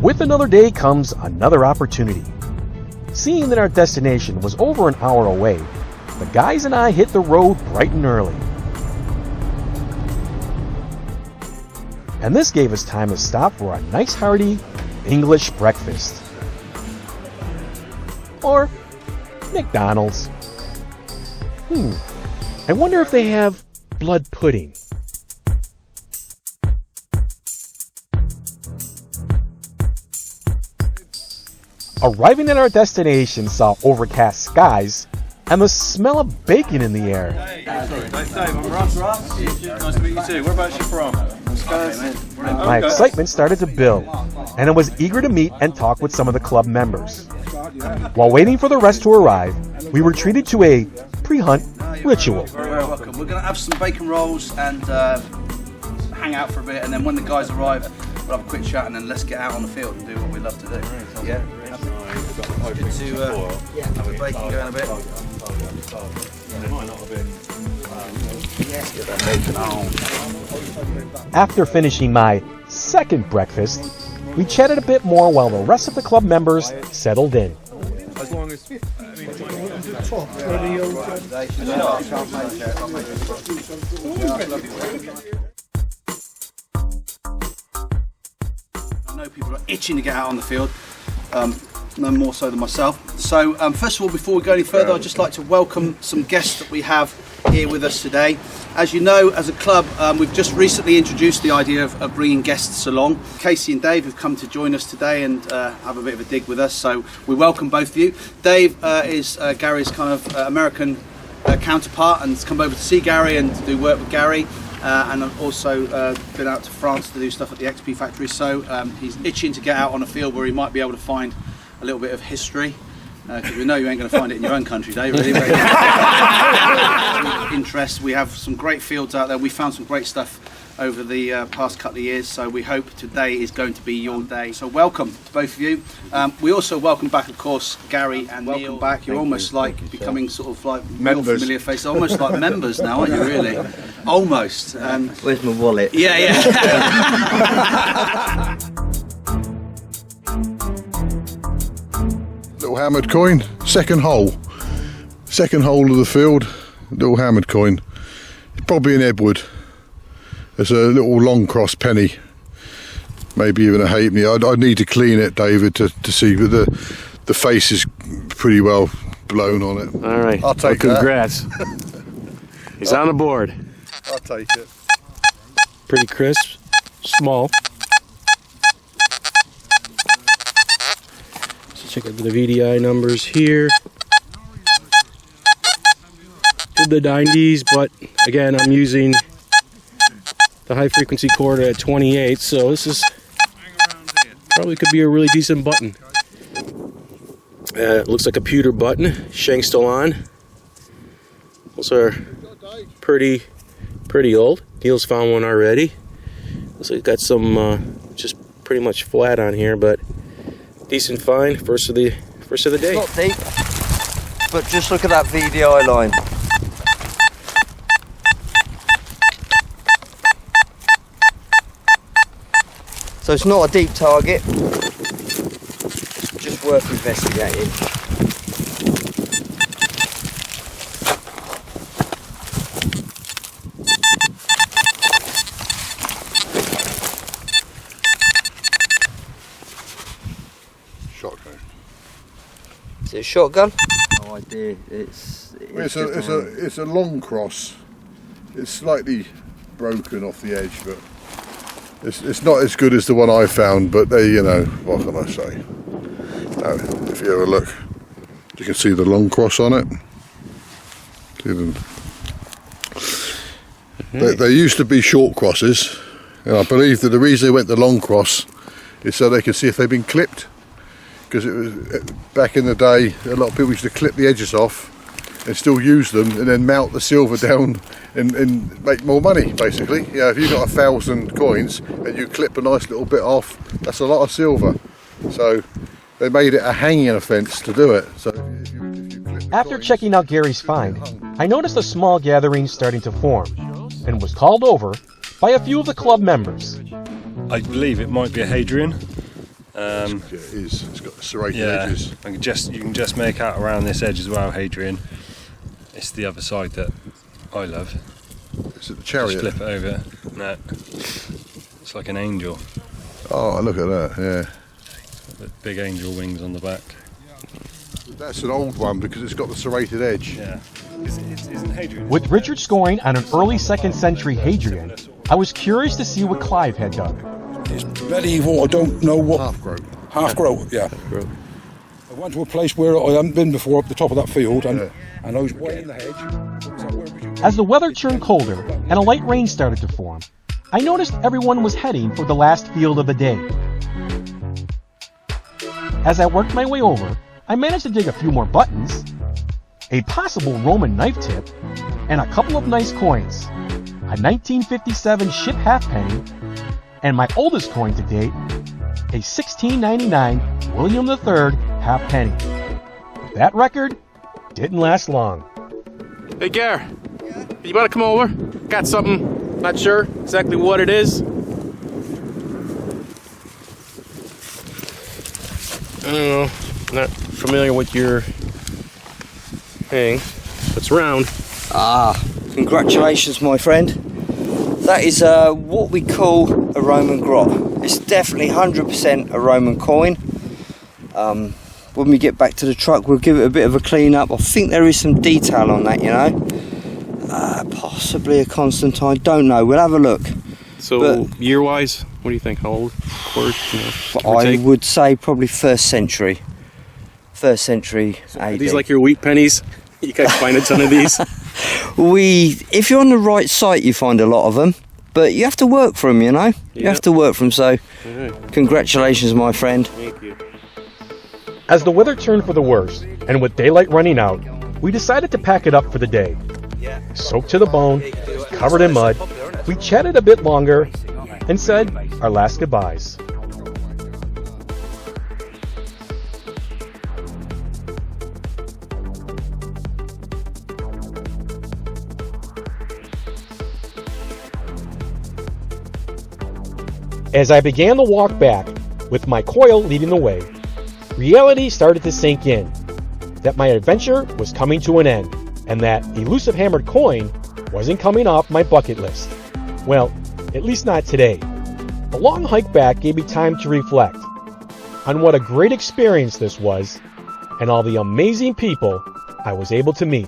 With another day comes another opportunity. Seeing that our destination was over an hour away, the guys and I hit the road bright and early. And this gave us time to stop for a nice hearty English breakfast. Or McDonald's. I wonder if they have blood pudding. Arriving at our destination saw overcast skies and the smell of bacon in the air. Hey, Dave, I'm Russ. Nice to meet you too. Whereabouts you from? My excitement started to build, and I was eager to meet and talk with some of the club members. While waiting for the rest to arrive, we were treated to a pre-hunt ritual. Very welcome. We're going to have some bacon rolls and hang out for a bit, and then when the guys arrive, we'll have a quick chat, and then let's get out on the field and do what we love to do. Yeah. Good to have a bacon going a bit. After finishing my second breakfast, we chatted a bit more while the rest of the club members settled in. As long as, I know people are itching to get out on the field, no more so than myself. So first of all, before we go any further, I'd just like to welcome some guests that we have here with us today. As you know, as a club, we've just recently introduced the idea of bringing guests along. Casey and Dave have come to join us today and have a bit of a dig with us, so we welcome both of you. Dave is Gary's kind of American counterpart and has come over to see Gary and to do work with Gary. And I've also been out to France to do stuff at the XP factory, so he's itching to get out on a field where he might be able to find a little bit of history, because we know you ain't going to find it in your own country, Dave. Really. Interest. We have some great fields out there. We found some great stuff over the past couple of years, so we hope today is going to be your day. So welcome to both of you. We also welcome back, of course, Gary and Neil. Welcome back. You're almost like becoming sort of like more familiar faces, almost like members now, aren't you? Really, almost. Where's my wallet? Yeah. Little hammered coin, second hole of the field, little hammered coin. It's probably an Edward. There's a little long cross penny, maybe even a halfpenny. I'd need to clean it, David, to see, but the face is pretty well blown on it. All right, I'll take congrats. He's on the board. I'll take it. Pretty crisp, small. Check out the VDI numbers here. Did the 90s, but again, I'm using the high frequency cord at 28, so this is probably could be a really decent button. It looks like a pewter button. Shank's still on. Those are pretty old. Neil's found one already. Looks like got some just pretty much flat on here, but decent find. First of the day. It's not deep, but just look at that VDI line. So it's not a deep target, just worth investigating. Shotgun. Is it a shotgun? No idea. It's a long cross. It's slightly broken off the edge, but it's not as good as the one I found. But there, you know, what can I say? If you have a look, you can see the long cross on it. There used to be short crosses, and I believe that the reason they went the long cross is so they could see if they've been clipped. Because it was back in the day, a lot of people used to clip the edges off and still use them, and then mount the silver down and make more money. Basically, yeah. If you've got 1,000 coins and you clip a nice little bit off, that's a lot of silver. So they made it a hanging offence to do it. So if you clip the After coins, checking out Gary's find, I noticed a small gathering starting to form and was called over by a few of the club members. I believe it might be a Hadrian. Yeah, it is. It's got serrated Yeah, edges. you can just make out around this edge as well, Hadrian. It's the other side that I love. Is it the Just chariot? flip it over. No, it's like an angel. Oh, look at that, yeah. With big angel wings on the back. That's an old one because it's got the serrated edge. Yeah. Isn't Hadrian? With Richard scoring on an early 2nd century Hadrian, I was curious to see what Clive had done. It's medieval, I don't know what. Half groat. Yeah. I went to a place where I hadn't been before, up the top of that field, and I was way in the hedge. As the weather turned colder and a light rain started to form, I noticed everyone was heading for the last field of the day. As I worked my way over, I managed to dig a few more buttons, a possible Roman knife tip, and a couple of nice coins. A 1957 ship halfpenny, and my oldest coin to date, a 1699 William III halfpenny. That record didn't last long. Hey, Gar, you want to come over? Got something, not sure exactly what it is. I don't know, not familiar with your thing. It's round. Congratulations, my friend. That is what we call a Roman grot. It's definitely 100% a Roman coin. When we get back to the truck, we'll give it a bit of a clean up. I think there is some detail on that, you know. Possibly a Constantine, don't know. We'll have a look. So, year-wise, what do you think? How old? I would say probably 1st century. 1st century AD. Are these like your wheat pennies? You guys find a ton of these? If you're on the right site, you find a lot of them, but you have to work for them, you know. You have to work for them. So, congratulations, my friend. Thank you. As the weather turned for the worse, and with daylight running out, we decided to pack it up for the day. Soaked to the bone, covered in mud, we chatted a bit longer, and said our last goodbyes. As I began to walk back, with my coil leading the way, reality started to sink in, that my adventure was coming to an end, and that elusive hammered coin wasn't coming off my bucket list. Well, at least not today. The long hike back gave me time to reflect on what a great experience this was, and all the amazing people I was able to meet.